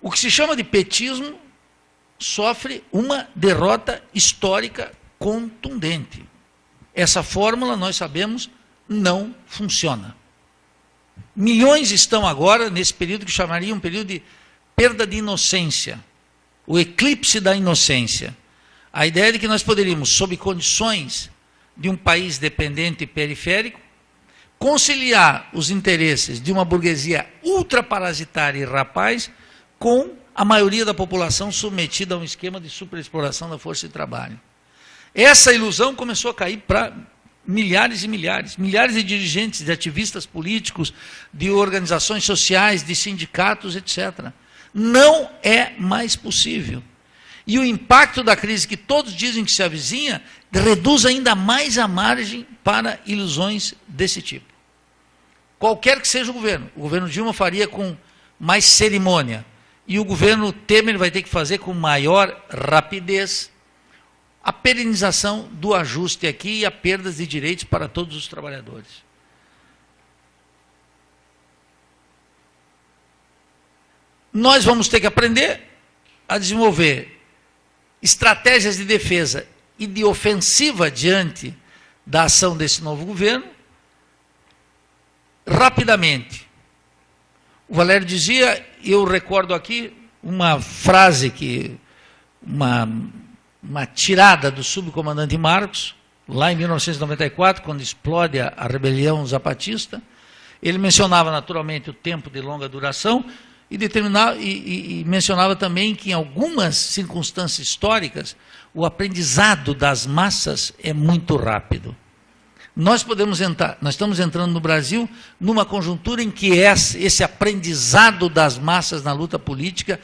O que se chama de petismo sofre uma derrota histórica contundente. Essa fórmula, nós sabemos, não funciona. Milhões estão agora nesse período que chamaria um período de perda de inocência, o eclipse da inocência. A ideia de que nós poderíamos, sob condições de um país dependente e periférico, conciliar os interesses de uma burguesia ultraparasitária e rapaz com a maioria da população submetida a um esquema de superexploração da força de trabalho. Essa ilusão começou a cair para milhares e milhares, milhares de dirigentes, de ativistas políticos, de organizações sociais, de sindicatos, etc. Não é mais possível. E o impacto da crise, que todos dizem que se avizinha, reduz ainda mais a margem para ilusões desse tipo. Qualquer que seja o governo Dilma faria com mais cerimônia, e o governo Temer vai ter que fazer com maior rapidez a perenização do ajuste aqui e a perdas de direitos para todos os trabalhadores. Nós vamos ter que aprender a desenvolver estratégias de defesa e de ofensiva diante da ação desse novo governo, rapidamente. O Valério dizia, eu recordo aqui uma frase, uma tirada do subcomandante Marcos, lá em 1994, quando explode a rebelião zapatista. Ele mencionava naturalmente o tempo de longa duração e mencionava também que em algumas circunstâncias históricas o aprendizado das massas é muito rápido. Nós estamos entrando no Brasil numa conjuntura em que esse aprendizado das massas na luta política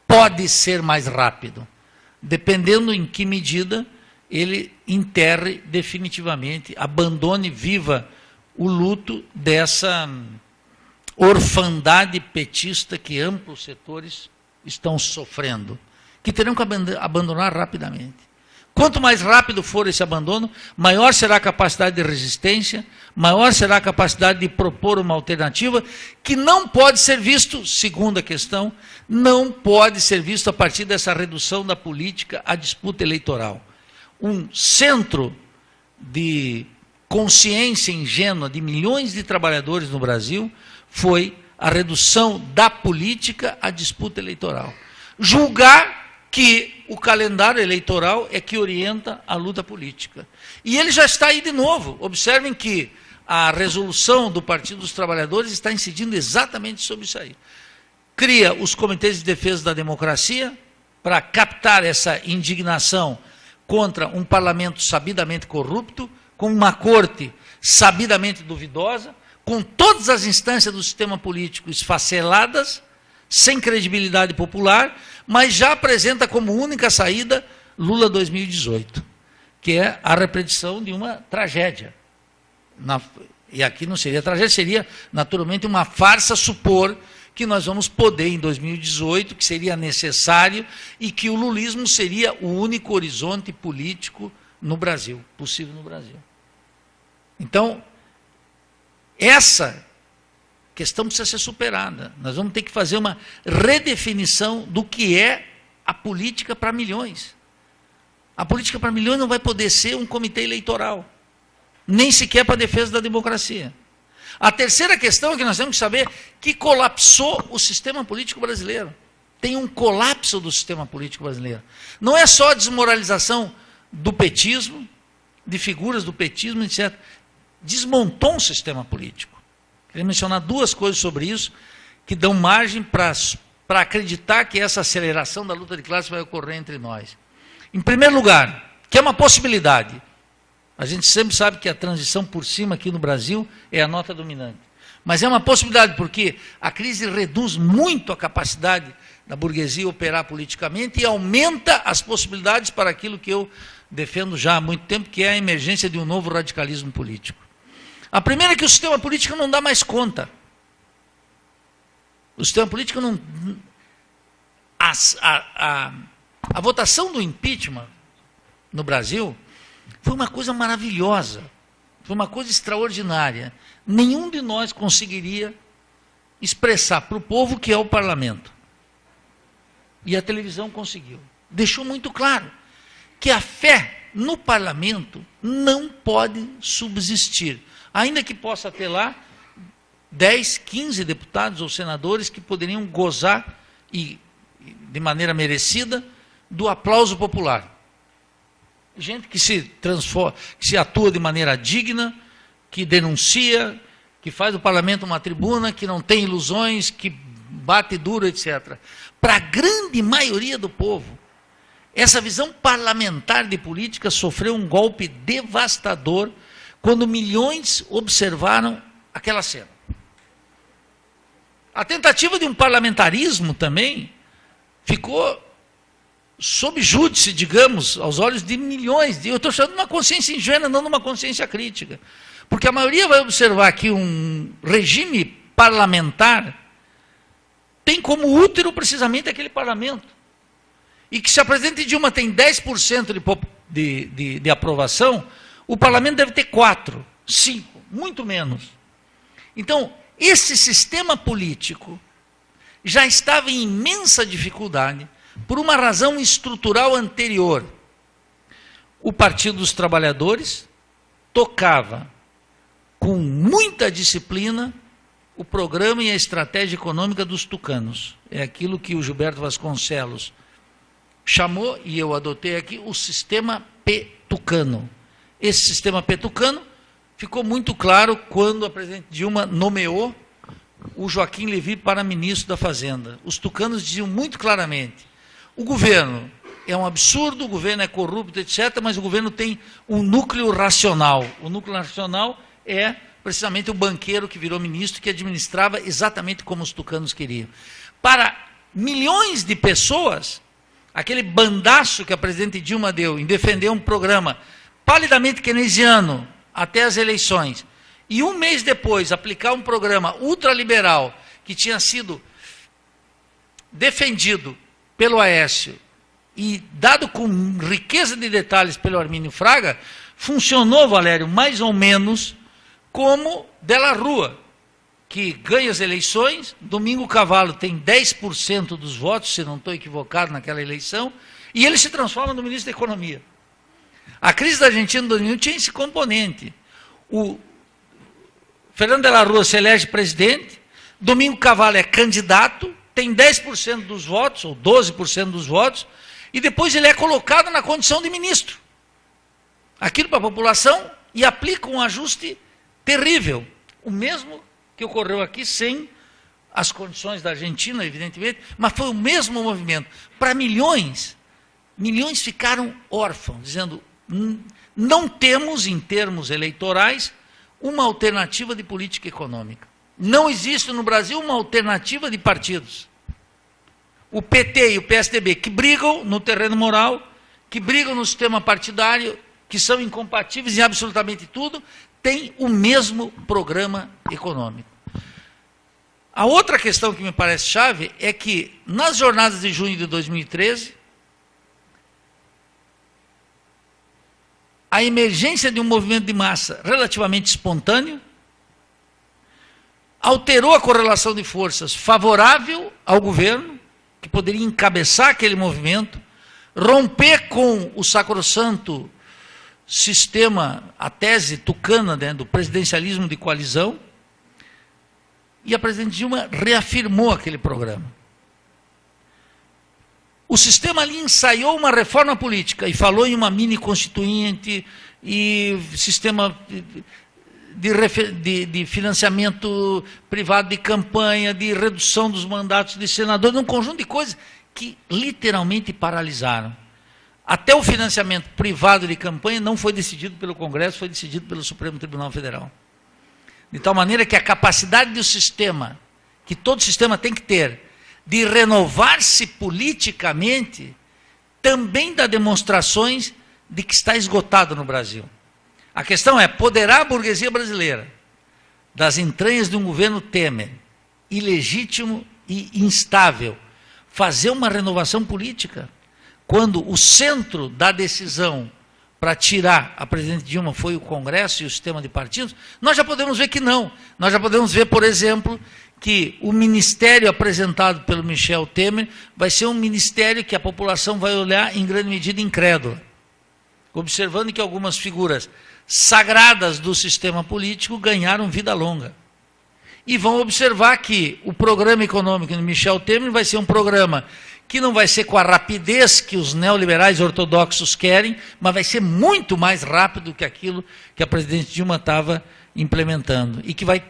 pode ser mais rápido, dependendo em que medida ele enterre definitivamente, abandone viva o luto dessa orfandade petista que amplos setores estão sofrendo, que terão que abandonar rapidamente. Quanto mais rápido for esse abandono, maior será a capacidade de resistência, maior será a capacidade de propor uma alternativa que não pode ser visto, segunda questão, não pode ser visto a partir dessa redução da política à disputa eleitoral. Um centro de consciência ingênua de milhões de trabalhadores no Brasil foi a redução da política à disputa eleitoral. Julgar que o calendário eleitoral é que orienta a luta política. E ele já está aí de novo. Observem que a resolução do Partido dos Trabalhadores está incidindo exatamente sobre isso aí. Cria os comitês de defesa da democracia para captar essa indignação contra um parlamento sabidamente corrupto, com uma corte sabidamente duvidosa, com todas as instâncias do sistema político esfaceladas, sem credibilidade popular, mas já apresenta como única saída Lula 2018, que é a repetição de uma tragédia. E aqui não seria tragédia, seria naturalmente uma farsa supor que nós vamos poder em 2018, que seria necessário, e que o lulismo seria o único horizonte político no Brasil, possível no Brasil. Então, essa questão precisa ser superada. Nós vamos ter que fazer uma redefinição do que é a política para milhões. A política para milhões não vai poder ser um comitê eleitoral, nem sequer para a defesa da democracia. A terceira questão é que nós temos que saber que colapsou o sistema político brasileiro. Tem um colapso do sistema político brasileiro. Não é só a desmoralização do petismo, de figuras do petismo, etc. Desmontou um sistema político. Queria mencionar duas coisas sobre isso, que dão margem para acreditar que essa aceleração da luta de classe vai ocorrer entre nós. Em primeiro lugar, que é uma possibilidade. A gente sempre sabe que a transição por cima aqui no Brasil é a nota dominante. Mas é uma possibilidade, porque a crise reduz muito a capacidade da burguesia operar politicamente e aumenta as possibilidades para aquilo que eu defendo já há muito tempo, que é a emergência de um novo radicalismo político. A primeira é que o sistema político não dá mais conta. O sistema político não... A votação do impeachment no Brasil foi uma coisa maravilhosa, foi uma coisa extraordinária. Nenhum de nós conseguiria expressar para o povo o que é o parlamento. E a televisão conseguiu. Deixou muito claro que a fé no parlamento não pode subsistir, ainda que possa ter lá 10, 15 deputados ou senadores que poderiam gozar, e de maneira merecida, do aplauso popular. Gente que se transforma, que se atua de maneira digna, que denuncia, que faz do parlamento uma tribuna, que não tem ilusões, que bate duro, etc. Para a grande maioria do povo, essa visão parlamentar de política sofreu um golpe devastador quando milhões observaram aquela cena. A tentativa de um parlamentarismo também ficou sob júdice, digamos, aos olhos de milhões. Eu estou chamando de uma consciência ingênua, não de uma consciência crítica. Porque a maioria vai observar que um regime parlamentar tem como útero precisamente aquele parlamento. E que se a presidente Dilma tem 10% de aprovação, o parlamento deve ter 4, 5, muito menos. Então, esse sistema político já estava em imensa dificuldade por uma razão estrutural anterior. O Partido dos Trabalhadores tocava com muita disciplina o programa e a estratégia econômica dos tucanos. É aquilo que o Gilberto Vasconcelos chamou, e eu adotei aqui, o sistema P-tucano. Esse sistema P-tucano ficou muito claro quando a presidente Dilma nomeou o Joaquim Levy para ministro da Fazenda. Os tucanos diziam muito claramente: o governo é um absurdo, o governo é corrupto, etc., mas o governo tem um núcleo racional. O núcleo racional é precisamente o banqueiro que virou ministro, que administrava exatamente como os tucanos queriam. Para milhões de pessoas, aquele bandaço que a presidente Dilma deu em defender um programa palidamente keynesiano até as eleições, e um mês depois aplicar um programa ultraliberal que tinha sido defendido pelo Aécio e dado com riqueza de detalhes pelo Armínio Fraga, funcionou, Valério, mais ou menos como Della Rua, que ganha as eleições, Domingo Cavallo tem 10% dos votos, se não estou equivocado, naquela eleição, e ele se transforma no ministro da Economia. A crise da Argentina em 2001 tinha esse componente. O Fernando Della Rua se elege presidente, Domingo Cavallo é candidato, tem 10% dos votos, ou 12% dos votos, e depois ele é colocado na condição de ministro. Aquilo para a população, e aplica um ajuste terrível. O mesmo que ocorreu aqui, sem as condições da Argentina, evidentemente, mas foi o mesmo movimento. Para milhões ficaram órfãos, dizendo: não temos, em termos eleitorais, uma alternativa de política econômica. Não existe no Brasil uma alternativa de partidos. O PT e o PSDB, que brigam no terreno moral, que brigam no sistema partidário, que são incompatíveis em absolutamente tudo, têm o mesmo programa econômico. A outra questão que me parece chave é que, nas jornadas de junho de 2013, a emergência de um movimento de massa relativamente espontâneo alterou a correlação de forças favorável ao governo, que poderia encabeçar aquele movimento, romper com o sacrossanto sistema, a tese tucana, né, do presidencialismo de coalizão, e a presidente Dilma reafirmou aquele programa. O sistema ali ensaiou uma reforma política e falou em uma mini constituinte e sistema de financiamento privado de campanha, de redução dos mandatos de senadores, um conjunto de coisas que literalmente paralisaram. Até o financiamento privado de campanha não foi decidido pelo Congresso, foi decidido pelo Supremo Tribunal Federal. De tal maneira que a capacidade do sistema, que todo sistema tem que ter, de renovar-se politicamente, também dá demonstrações de que está esgotado no Brasil. A questão é: poderá a burguesia brasileira, das entranhas de um governo Temer, ilegítimo e instável, fazer uma renovação política, quando o centro da decisão para tirar a presidente Dilma foi o Congresso e o sistema de partidos? Nós já podemos ver que não. Nós já podemos ver, por exemplo, que o ministério apresentado pelo Michel Temer vai ser um ministério que a população vai olhar em grande medida incrédula, observando que algumas figuras sagradas do sistema político ganharam vida longa. E vão observar que o programa econômico de Michel Temer vai ser um programa que não vai ser com a rapidez que os neoliberais ortodoxos querem, mas vai ser muito mais rápido que aquilo que a presidente Dilma estava implementando, e que vai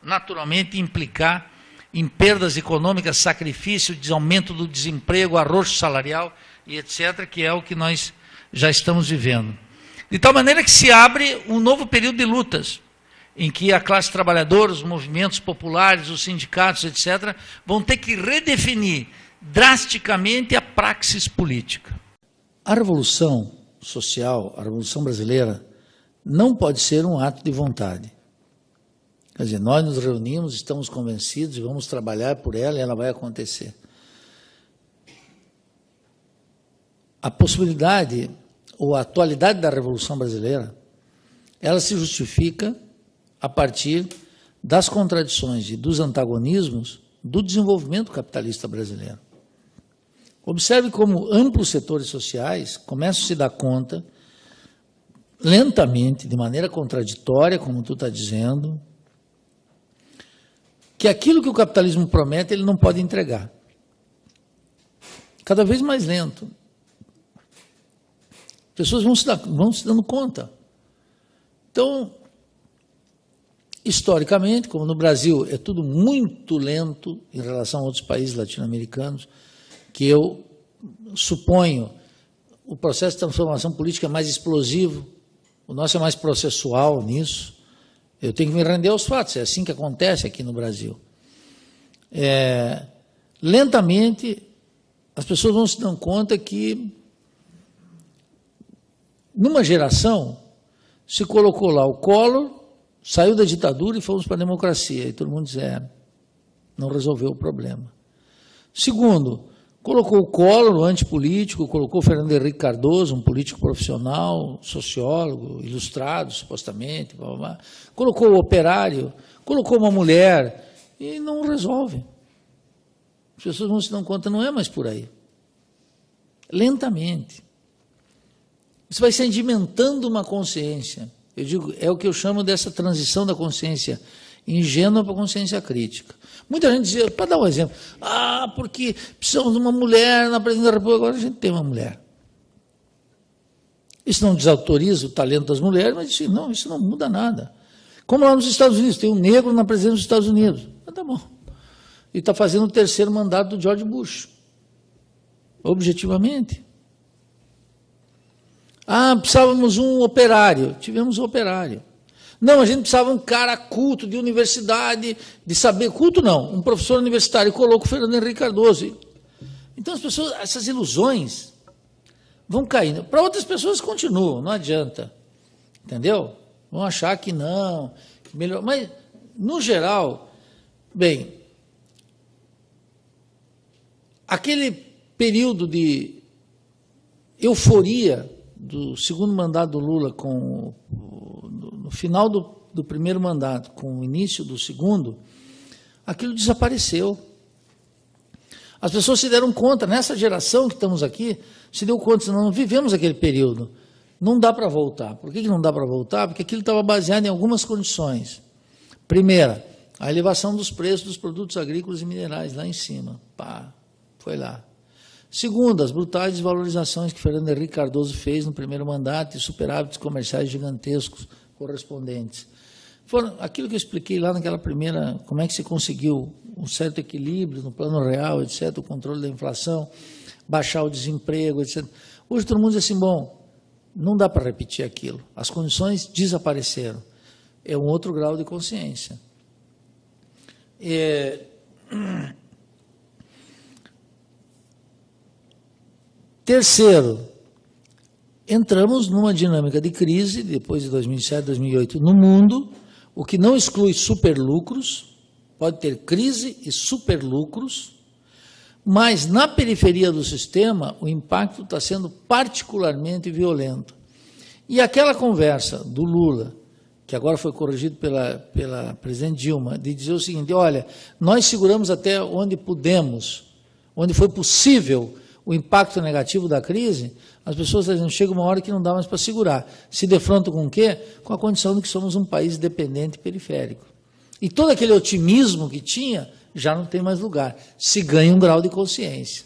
naturalmente implicar em perdas econômicas, sacrifício, aumento do desemprego, arroxo salarial e etc., que é o que nós já estamos vivendo. De tal maneira que se abre um novo período de lutas, em que a classe trabalhadora, os movimentos populares, os sindicatos, etc., vão ter que redefinir drasticamente a praxis política. A revolução social, a revolução brasileira, não pode ser um ato de vontade. Quer dizer, nós nos reunimos, estamos convencidos e vamos trabalhar por ela e ela vai acontecer. A possibilidade ou a atualidade da Revolução Brasileira, ela se justifica a partir das contradições e dos antagonismos do desenvolvimento capitalista brasileiro. Observe como amplos setores sociais começam a se dar conta, lentamente, de maneira contraditória, como tu está dizendo, que aquilo que o capitalismo promete, ele não pode entregar. Cada vez mais lento. As pessoas vão se dando conta. Então, historicamente, como no Brasil é tudo muito lento em relação a outros países latino-americanos, que eu suponho o processo de transformação política é mais explosivo, o nosso é mais processual nisso. Eu tenho que me render aos fatos, é assim que acontece aqui no Brasil. Lentamente, as pessoas vão se dando conta que, numa geração, se colocou lá o Collor, saiu da ditadura e fomos para a democracia. E todo mundo diz, não resolveu o problema. Segundo, colocou o Collor, o antipolítico, colocou o Fernando Henrique Cardoso, um político profissional, sociólogo, ilustrado, supostamente, blá, blá, blá. Colocou o operário, colocou uma mulher, e não resolve. As pessoas não se dão conta, não é mais por aí. Lentamente. Isso vai sedimentando uma consciência. Eu digo, é o que eu chamo dessa transição da consciência ingênua para a consciência crítica. Muita gente dizia, para dar um exemplo, porque precisamos de uma mulher na presidência da República, agora a gente tem uma mulher. Isso não desautoriza o talento das mulheres, mas isso não muda nada. Como lá nos Estados Unidos, tem um negro na presidência dos Estados Unidos. Tá bom. E está fazendo o terceiro mandato do George Bush. Objetivamente. Precisávamos um operário. Tivemos um operário. Não, a gente precisava um cara culto, de universidade, de saber. Culto não, um professor universitário. Colocou o Fernando Henrique Cardoso. Então as pessoas, essas ilusões vão caindo. Para outras pessoas continuam, não adianta. Entendeu? Vão achar que não, que melhor. Mas, no geral, bem, aquele período de euforia do segundo mandato do Lula, no final do primeiro mandato, com o início do segundo, aquilo desapareceu. As pessoas se deram conta, nessa geração que estamos aqui, se deu conta, não vivemos aquele período. Não dá para voltar. Por que não dá para voltar? Porque aquilo estava baseado em algumas condições. Primeira, a elevação dos preços dos produtos agrícolas e minerais, lá em cima. Foi lá. Segunda, as brutais desvalorizações que Fernando Henrique Cardoso fez no primeiro mandato e superávites comerciais gigantescos correspondentes. Foram aquilo que eu expliquei lá naquela primeira, como é que se conseguiu um certo equilíbrio no plano real, etc., o controle da inflação, baixar o desemprego, etc. Hoje todo mundo diz assim, não dá para repetir aquilo. As condições desapareceram. É um outro grau de consciência. Terceiro, entramos numa dinâmica de crise, depois de 2007, 2008, no mundo, o que não exclui superlucros, pode ter crise e superlucros, mas na periferia do sistema o impacto está sendo particularmente violento. E aquela conversa do Lula que agora foi corrigido pela presidente Dilma, de dizer o seguinte: olha, nós seguramos até onde pudemos, onde foi possível o impacto negativo da crise. As pessoas estão dizendo, chega uma hora que não dá mais para segurar. Se defrontam com o quê? Com a condição de que somos um país dependente e periférico. E todo aquele otimismo que tinha, já não tem mais lugar. Se ganha um grau de consciência.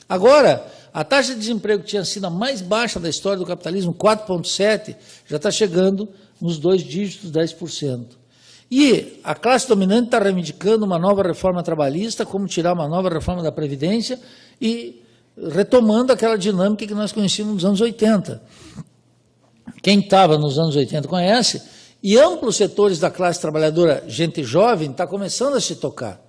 Agora, a taxa de desemprego que tinha sido a mais baixa da história do capitalismo, 4,7%, já está chegando nos 2 dígitos, 10%. E a classe dominante está reivindicando uma nova reforma trabalhista, como tirar uma nova reforma da Previdência e retomando aquela dinâmica que nós conhecíamos nos anos 80. Quem estava nos anos 80 conhece, e amplos setores da classe trabalhadora, gente jovem, está começando a se tocar,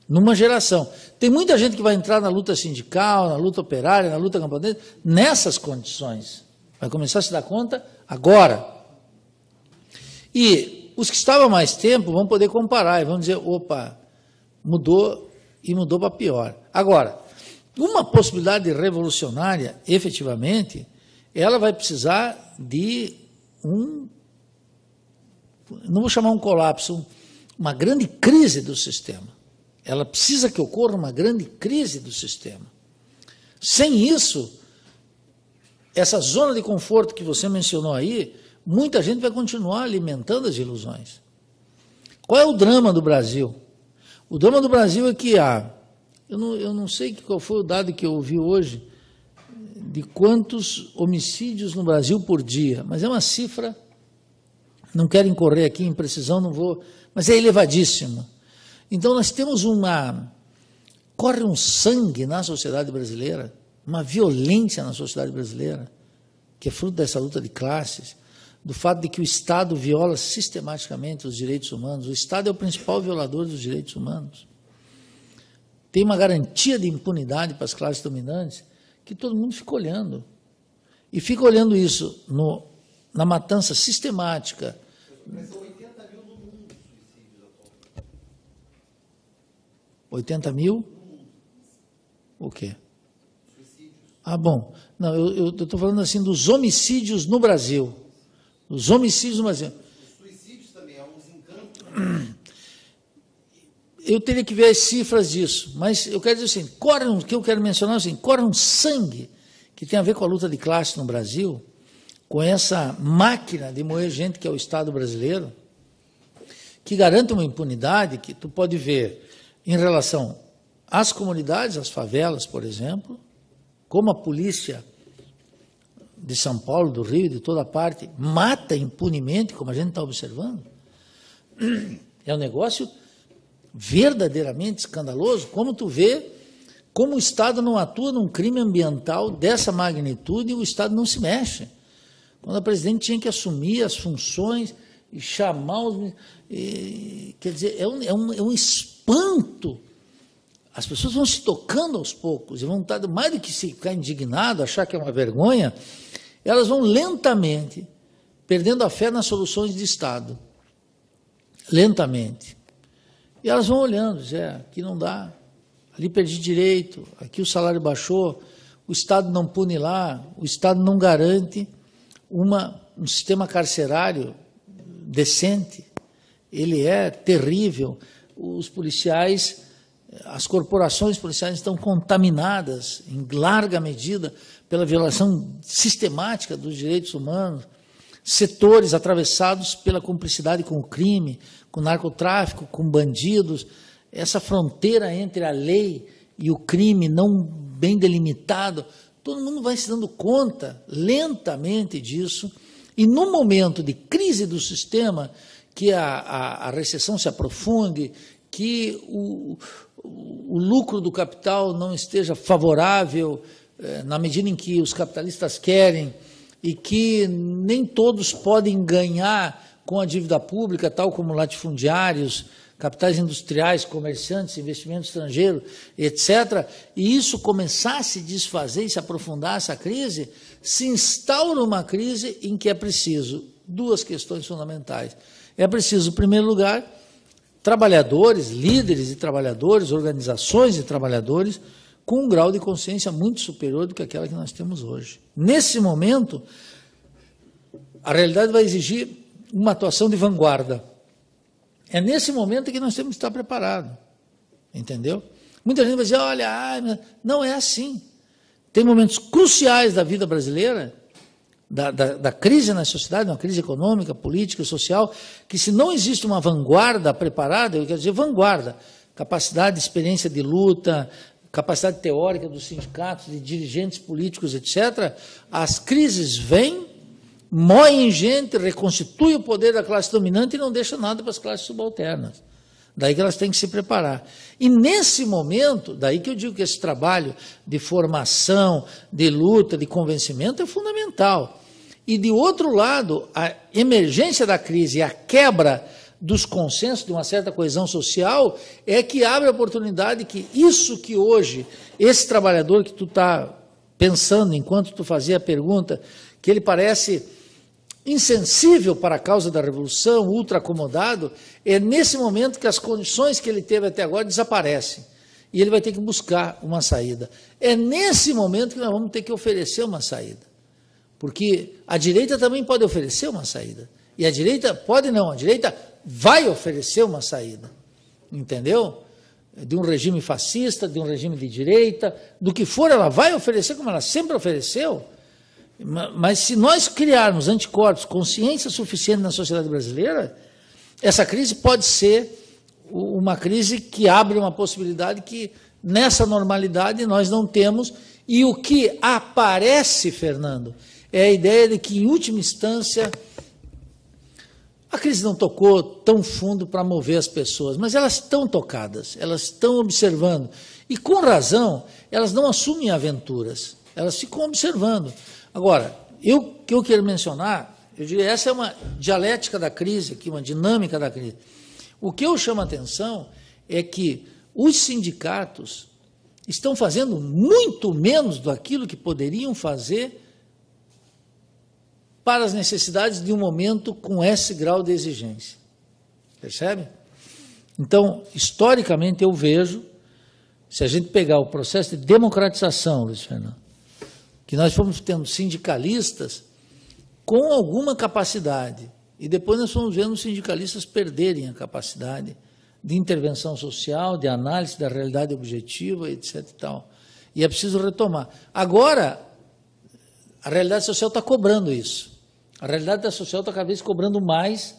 numa geração. Tem muita gente que vai entrar na luta sindical, na luta operária, na luta camponesa, nessas condições. Vai começar a se dar conta agora. E os que estavam há mais tempo vão poder comparar e vão dizer, opa, mudou e mudou para pior. Agora, uma possibilidade revolucionária, efetivamente, ela vai precisar de não vou chamar um colapso, uma grande crise do sistema. Ela precisa que ocorra uma grande crise do sistema. Sem isso, essa zona de conforto que você mencionou aí, muita gente vai continuar alimentando as ilusões. Qual é o drama do Brasil? O drama do Brasil é que eu não sei qual foi o dado que eu ouvi hoje, de quantos homicídios no Brasil por dia, mas é uma cifra, não quero incorrer aqui em precisão, não vou, mas é elevadíssima. Então nós temos corre um sangue na sociedade brasileira, uma violência na sociedade brasileira, que é fruto dessa luta de classes, do fato de que o Estado viola sistematicamente os direitos humanos. O Estado é o principal violador dos direitos humanos. Tem uma garantia de impunidade para as classes dominantes que todo mundo fica olhando. E fica olhando isso na matança sistemática. São 80 mil no mundo suicídios atualmente. 80 mil? O quê? Suicídios. Ah, bom. Não, eu estou falando assim dos homicídios no Brasil. Os homicídios no Brasil. Os suicídios também, há uns encantos. Eu teria que ver as cifras disso, mas eu quero dizer assim, o que eu quero mencionar é assim, corre um sangue que tem a ver com a luta de classe no Brasil, com essa máquina de moer gente que é o Estado brasileiro, que garante uma impunidade que tu pode ver em relação às comunidades, às favelas, por exemplo, como a polícia de São Paulo, do Rio, de toda parte, mata impunemente, como a gente está observando. É um negócio verdadeiramente escandaloso, como tu vê, como o Estado não atua num crime ambiental dessa magnitude e o Estado não se mexe. Quando a presidente tinha que assumir as funções e chamar os... quer dizer, é um espanto. As pessoas vão se tocando aos poucos e vão estar, mais do que se ficar indignado, achar que é uma vergonha, elas vão lentamente perdendo a fé nas soluções de Estado. Lentamente. E elas vão olhando, aqui não dá, ali perdi direito, aqui o salário baixou, o Estado não pune lá, o Estado não garante um sistema carcerário decente, ele é terrível, os policiais, as corporações policiais estão contaminadas em larga medida pela violação sistemática dos direitos humanos, setores atravessados pela cumplicidade com o crime, com o narcotráfico, com bandidos, essa fronteira entre a lei e o crime não bem delimitado, todo mundo vai se dando conta lentamente disso, e no momento de crise do sistema, que a recessão se aprofunde, que o lucro do capital não esteja favorável na medida em que os capitalistas querem, e que nem todos podem ganhar com a dívida pública, tal como latifundiários, capitais industriais, comerciantes, investimento estrangeiro, etc., e isso começar a se desfazer e se aprofundar essa crise, se instaura uma crise em que é preciso duas questões fundamentais. É preciso, em primeiro lugar, trabalhadores, líderes de trabalhadores, organizações de trabalhadores, com um grau de consciência muito superior do que aquela que nós temos hoje. Nesse momento, a realidade vai exigir uma atuação de vanguarda. É nesse momento que nós temos que estar preparados, entendeu? Muita gente vai dizer, olha, não é assim. Tem momentos cruciais da vida brasileira, da crise na sociedade, uma crise econômica, política e social, que se não existe uma vanguarda preparada, eu quero dizer vanguarda, capacidade, experiência de luta, capacidade teórica dos sindicatos, de dirigentes políticos, etc., as crises vêm, moem gente, reconstituem o poder da classe dominante e não deixam nada para as classes subalternas. Daí que elas têm que se preparar. E nesse momento, daí que eu digo que esse trabalho de formação, de luta, de convencimento é fundamental. E de outro lado, a emergência da crise e a quebra dos consensos de uma certa coesão social é que abre a oportunidade que isso que hoje, esse trabalhador que tu está pensando enquanto tu fazia a pergunta, que ele parece insensível para a causa da revolução, ultra acomodado, é nesse momento que as condições que ele teve até agora desaparecem. E ele vai ter que buscar uma saída. É nesse momento que nós vamos ter que oferecer uma saída. Porque a direita também pode oferecer uma saída. E a direita pode não, a direita vai oferecer uma saída. Entendeu? De um regime fascista, de um regime de direita, do que for, ela vai oferecer como ela sempre ofereceu. Mas se nós criarmos anticorpos, consciência suficiente na sociedade brasileira, essa crise pode ser uma crise que abre uma possibilidade que nessa normalidade nós não temos. E o que aparece, Fernando, é a ideia de que, em última instância, a crise não tocou tão fundo para mover as pessoas, mas elas estão tocadas, elas estão observando. E, com razão, elas não assumem aventuras, elas ficam observando. Agora, o que eu quero mencionar, eu diria, essa é uma dialética da crise, aqui, uma dinâmica da crise. O que eu chamo a atenção é que os sindicatos estão fazendo muito menos daquilo que poderiam fazer para as necessidades de um momento com esse grau de exigência. Percebe? Então, historicamente, eu vejo, se a gente pegar o processo de democratização, Luiz Fernando, que nós fomos tendo sindicalistas com alguma capacidade, e depois nós fomos vendo os sindicalistas perderem a capacidade de intervenção social, de análise da realidade objetiva, etc. E tal. E é preciso retomar. Agora, a realidade social está cobrando isso. A realidade social está cada vez cobrando mais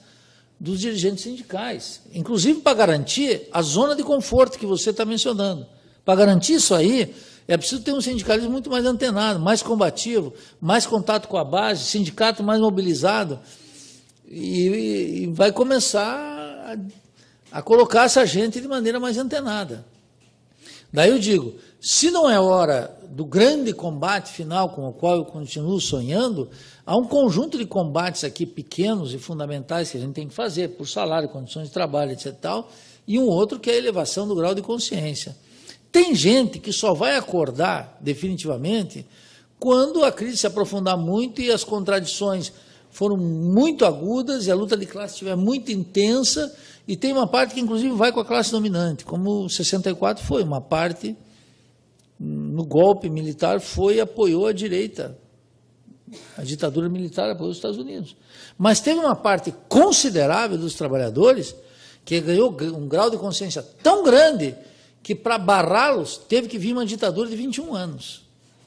dos dirigentes sindicais, inclusive para garantir a zona de conforto que você está mencionando. Para garantir isso aí, é preciso ter um sindicalismo muito mais antenado, mais combativo, mais contato com a base, sindicato mais mobilizado, e vai começar a colocar essa gente de maneira mais antenada. Daí eu digo, se não é hora do grande combate final com o qual eu continuo sonhando, há um conjunto de combates aqui pequenos e fundamentais que a gente tem que fazer, por salário, condições de trabalho, etc. Tal, e um outro que é a elevação do grau de consciência. Tem gente que só vai acordar definitivamente quando a crise se aprofundar muito e as contradições foram muito agudas e a luta de classe estiver muito intensa, e tem uma parte que inclusive vai com a classe dominante, como o 64 foi, uma parte no golpe militar foi e apoiou a direita, a ditadura militar apoiou os Estados Unidos. Mas teve uma parte considerável dos trabalhadores que ganhou um grau de consciência tão grande que, para barrá-los, teve que vir uma ditadura de 21 anos.